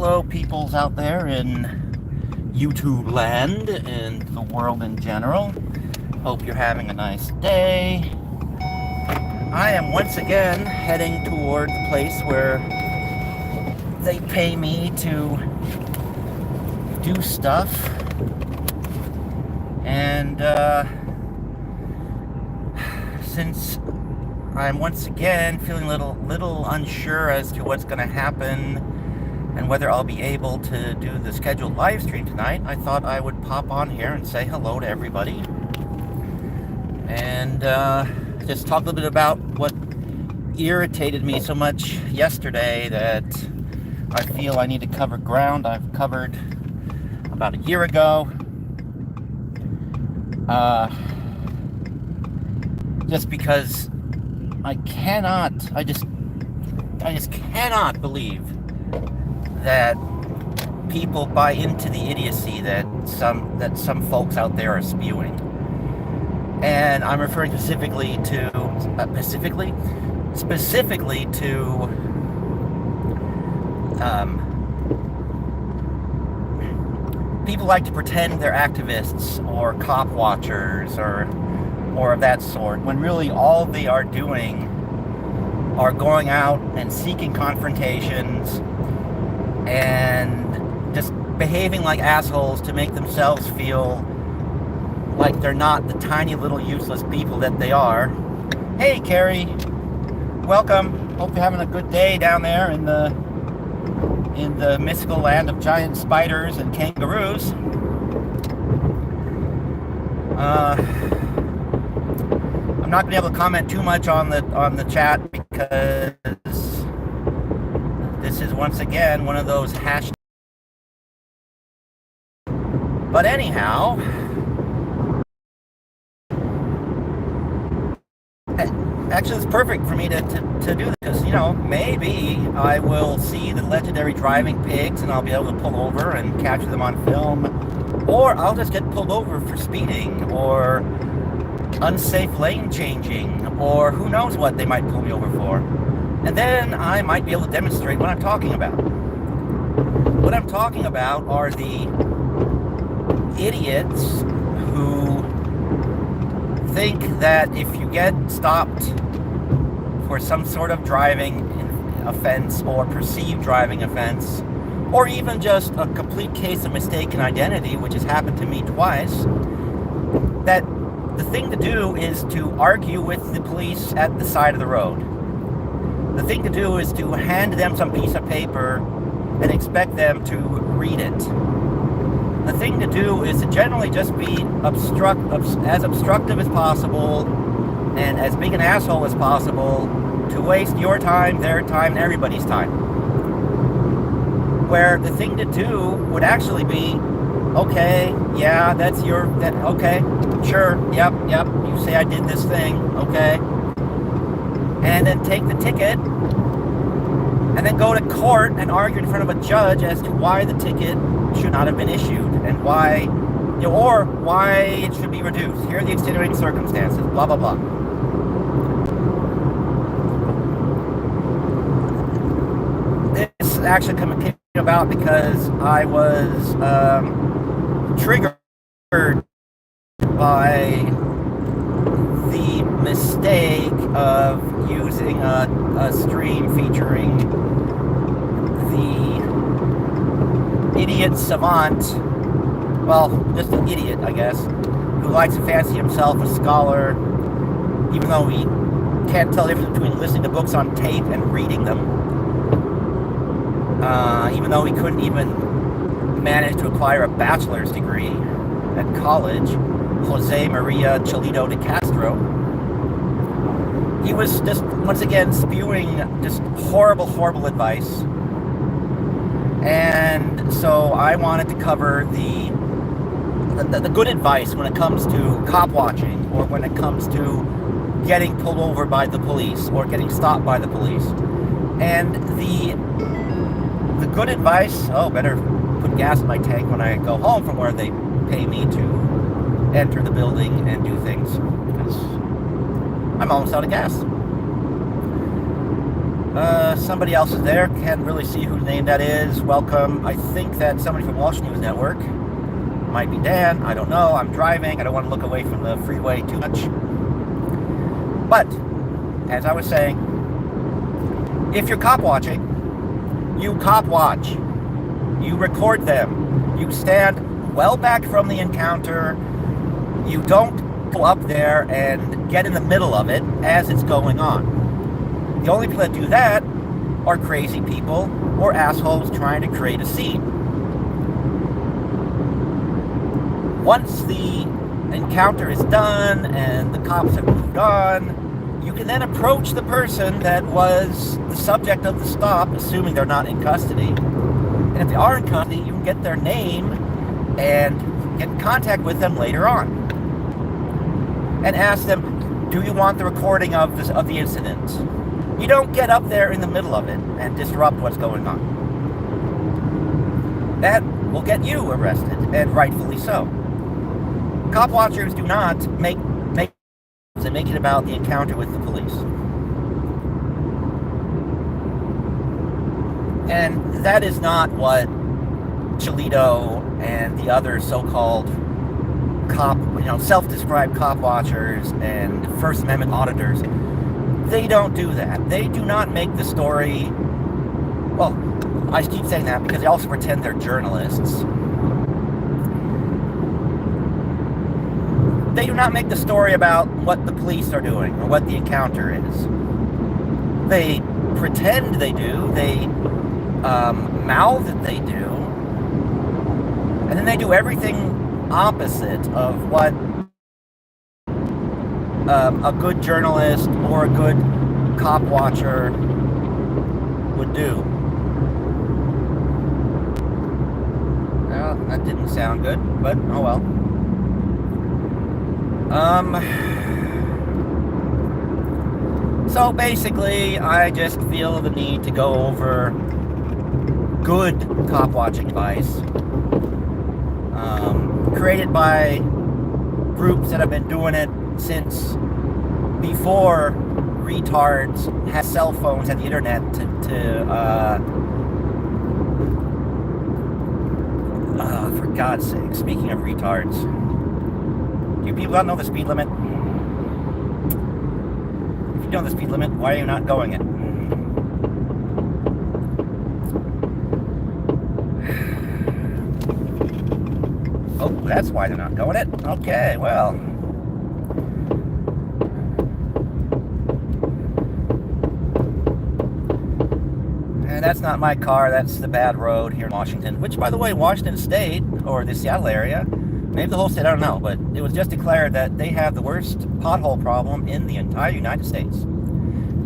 Hello, peoples out there in YouTube land and the world in general. Hope you're having a nice day. I am once again heading toward the place where they pay me to do stuff. And since I'm once again feeling a little unsure as to what's going to happen and whether I'll be able to do the scheduled live stream tonight, I thought I would pop on here and say hello to everybody and just talk a little bit about what irritated me so much yesterday that I feel I need to cover ground I've covered about a year ago. Just because I just cannot believe that people buy into the idiocy that some folks out there are spewing. And I'm referring specifically to people like to pretend they're activists or cop watchers or of that sort, when really all they are doing are going out and seeking confrontations and just behaving like assholes to make themselves feel like they're not the tiny little useless people that they are. Hey Carrie, welcome. Hope you're having a good day down there in the mystical land of giant spiders and kangaroos. I'm not going to be able to comment too much on the chat because this is once again one of those hashtags. But anyhow, actually it's perfect for me to do this because, you know, maybe I will see the legendary driving pigs and I'll be able to pull over and capture them on film, or I'll just get pulled over for speeding or unsafe lane changing, or who knows what they might pull me over for. And then I might be able to demonstrate what I'm talking about. What I'm talking about are the idiots who think that if you get stopped for some sort of driving offense or perceived driving offense, or even just a complete case of mistaken identity, which has happened to me twice, that the thing to do is to argue with the police at the side of the road. The thing to do is to hand them some piece of paper and expect them to read it. The thing to do is to generally just be as obstructive as possible and as big an asshole as possible to waste your time, their time, and everybody's time. Where the thing to do would actually be, okay, yeah, okay, sure, yep, you say I did this thing, okay. And then take the ticket, and then go to court and argue in front of a judge as to why the ticket should not have been issued, and why, you know, or why it should be reduced. Here are the extenuating circumstances, blah, blah, blah. This actually came about because I was triggered by the mistake of using a stream featuring the idiot savant, well, just an idiot, I guess, who likes to fancy himself a scholar, even though he can't tell the difference between listening to books on tape and reading them, even though he couldn't even manage to acquire a bachelor's degree at college, Jose Maria Cholito de Castro. He was just, once again, spewing just horrible advice. And so I wanted to cover the good advice when it comes to cop watching, or when it comes to getting pulled over by the police, or getting stopped by the police. And the good advice, better put gas in my tank when I go home from where they pay me to enter the building and do things, because I'm almost out of gas. Somebody else is there. Can't really see whose name that is. Welcome. I think that's somebody from Walsh News Network. Might be Dan. I don't know. I'm driving. I don't want to look away from the freeway too much. But, as I was saying, if you're cop watching, you cop watch. You record them. You stand well back from the encounter. You don't go up there and get in the middle of it as it's going on. The only people that do that are crazy people or assholes trying to create a scene. Once the encounter is done and the cops have moved on, you can then approach the person that was the subject of the stop, assuming they're not in custody. And if they are in custody, you can get their name and get in contact with them later on. And ask them, do you want the recording of the incident? You don't get up there in the middle of it and disrupt what's going on. That will get you arrested, and rightfully so. Cop watchers do not make it about the encounter with the police. And that is not what Cholito and the other so-called self-described cop watchers and First Amendment auditors, they don't do that. They do not make the story. Well, I keep saying that because they also pretend they're journalists. They do not make the story about what the police are doing or what the encounter is. They pretend they do. They mouth that they do. And then they do everything opposite of what a good journalist or a good cop watcher would do. Well, that didn't sound good, but oh well. So basically, I just feel the need to go over good cop watching advice, created by groups that have been doing it since before retards had cell phones and the internet for God's sake, speaking of retards, do you people not know the speed limit? If you know the speed limit, why are you not going it? Oh, that's why they're not going it. Okay, well. And that's not my car, that's the bad road here in Washington, which, by the way, Washington State, or the Seattle area, maybe the whole state, I don't know, but it was just declared that they have the worst pothole problem in the entire United States.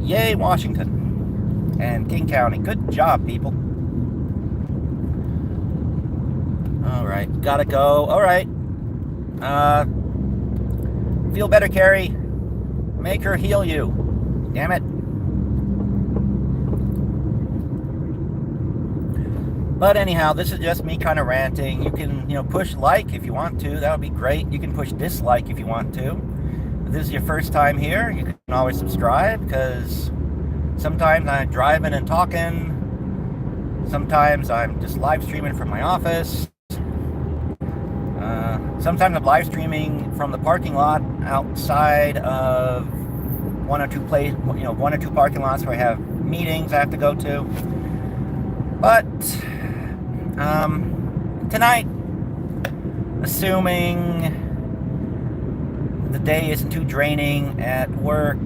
Yay, Washington and King County. Good job, people. All right, gotta go. All right. Feel better, Carrie. Make her heal you. Damn it. But anyhow, this is just me kind of ranting. You can, push like if you want to. That would be great. You can push dislike if you want to. If this is your first time here, you can always subscribe, because sometimes I'm driving and talking. Sometimes I'm just live streaming from my office. Sometimes I'm live streaming from the parking lot outside of one or two parking lots where I have meetings I have to go to. But tonight, assuming the day isn't too draining at work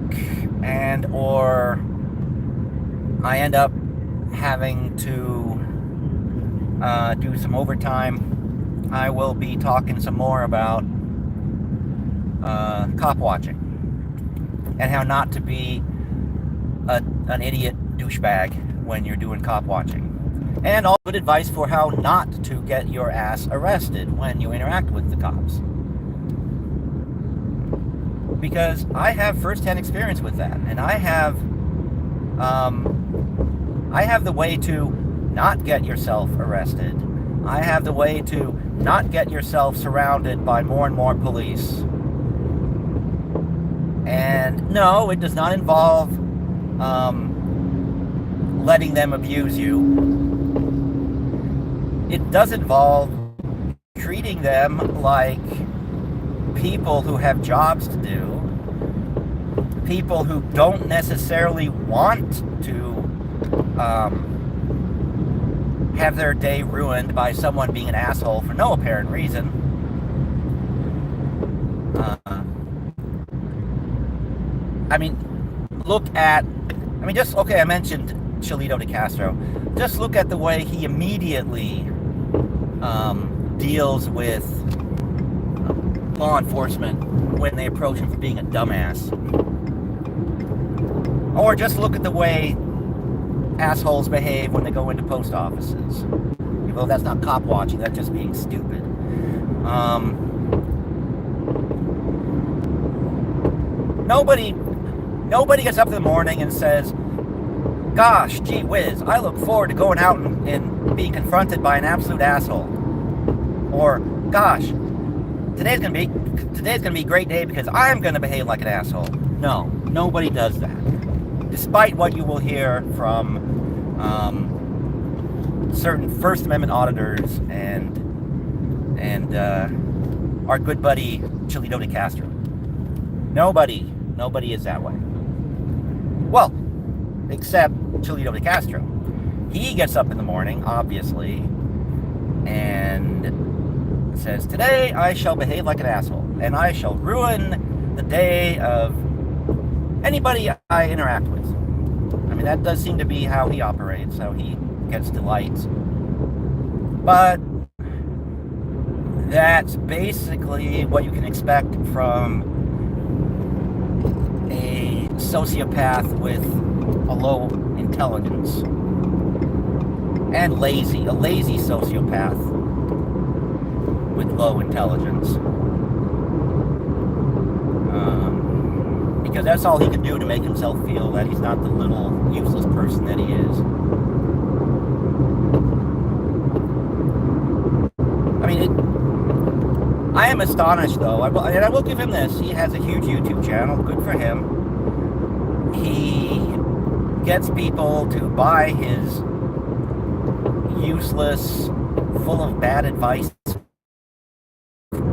and or I end up having to do some overtime, I will be talking some more about cop watching and how not to be an idiot douchebag when you're doing cop watching. And all good advice for how not to get your ass arrested when you interact with the cops. Because I have first-hand experience with that, and I have the way to not get yourself arrested. I have the way to not get yourself surrounded by more and more police. And no, it does not involve letting them abuse you. It does involve treating them like people who have jobs to do, people who don't necessarily want to have their day ruined by someone being an asshole for no apparent reason. I mentioned Chilito de Castro. Just look at the way he immediately deals with law enforcement when they approach him for being a dumbass. Or just look at the way assholes behave when they go into post offices. Well, that's not cop watching, that's just being stupid. Nobody gets up in the morning and says, gosh, gee whiz, I look forward to going out and being confronted by an absolute asshole. Or, gosh, today's gonna be a great day because I'm gonna behave like an asshole. No, nobody does that. Despite what you will hear from certain First Amendment auditors and our good buddy Chilito de Castro. Nobody is that way. Well, except Chilito de Castro. He gets up in the morning, obviously, and says, today I shall behave like an asshole, and I shall ruin the day of anybody I interact with. I mean, that does seem to be how he operates, how he gets delight. But that's basically what you can expect from a sociopath with a low intelligence. And a lazy sociopath with low intelligence. Because that's all he can do to make himself feel that he's not the little useless person that he is. I am astonished, though, I will give him this. He has a huge YouTube channel. Good for him. He gets people to buy his useless, full of bad advice,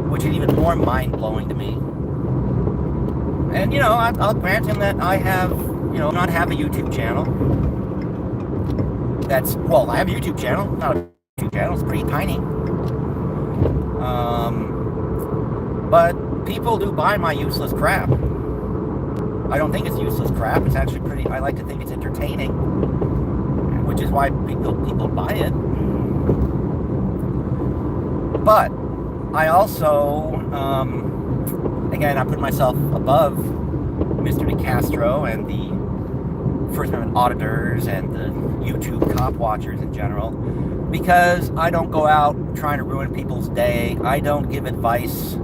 which is even more mind-blowing to me. And, I'll grant him that I have, not have a YouTube channel. I have a YouTube channel. Not a YouTube channel. It's pretty tiny. But people do buy my useless crap. I don't think it's useless crap. It's actually I like to think it's entertaining, which is why people buy it. But I also, again, I put myself above Mr. De Castro and the First Amendment auditors and the YouTube cop watchers in general, because I don't go out trying to ruin people's day. I don't give advice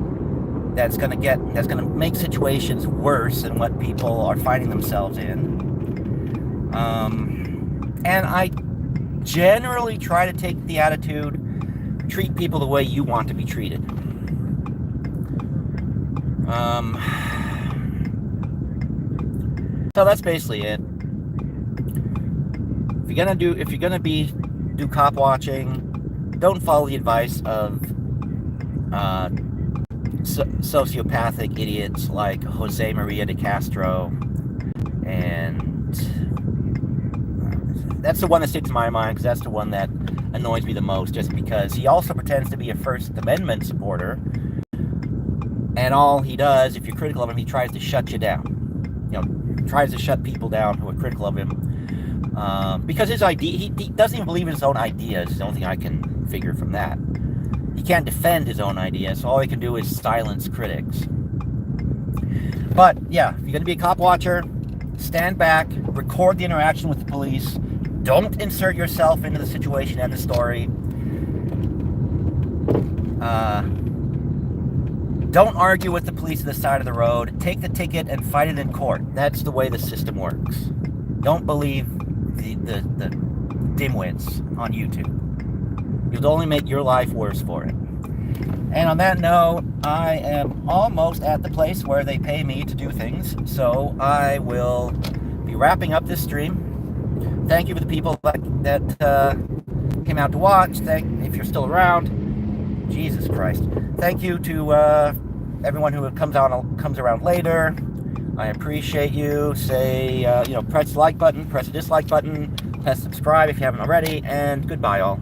that's going to make situations worse than what people are finding themselves in. And I generally try to take the attitude, treat people the way you want to be treated. So that's basically it. If you're gonna do cop watching, don't follow the advice of sociopathic idiots like Jose Maria de Castro, and that's the one that sticks in my mind because that's the one that annoys me the most, just because he also pretends to be a First Amendment supporter, and all he does, if you're critical of him, he tries to shut you down. Tries to shut people down who are critical of him, because his idea, he doesn't even believe in his own ideas. Is the only thing I can figure from that. He can't defend his own ideas, so all he can do is silence critics. But yeah, if you're going to be a cop watcher, stand back, record the interaction with the police, don't insert yourself into the situation and the story. Don't argue with the police at the side of the road. Take the ticket and fight it in court. That's the way the system works. Don't believe the dimwits on YouTube. You'll only make your life worse for it. And on that note, I am almost at the place where they pay me to do things, so I will be wrapping up this stream. Thank you for the people that came out to watch. If you're still around, Jesus Christ. Thank you to everyone who comes around later. I appreciate you. Say, press the like button, press the dislike button, press subscribe if you haven't already, and goodbye, all.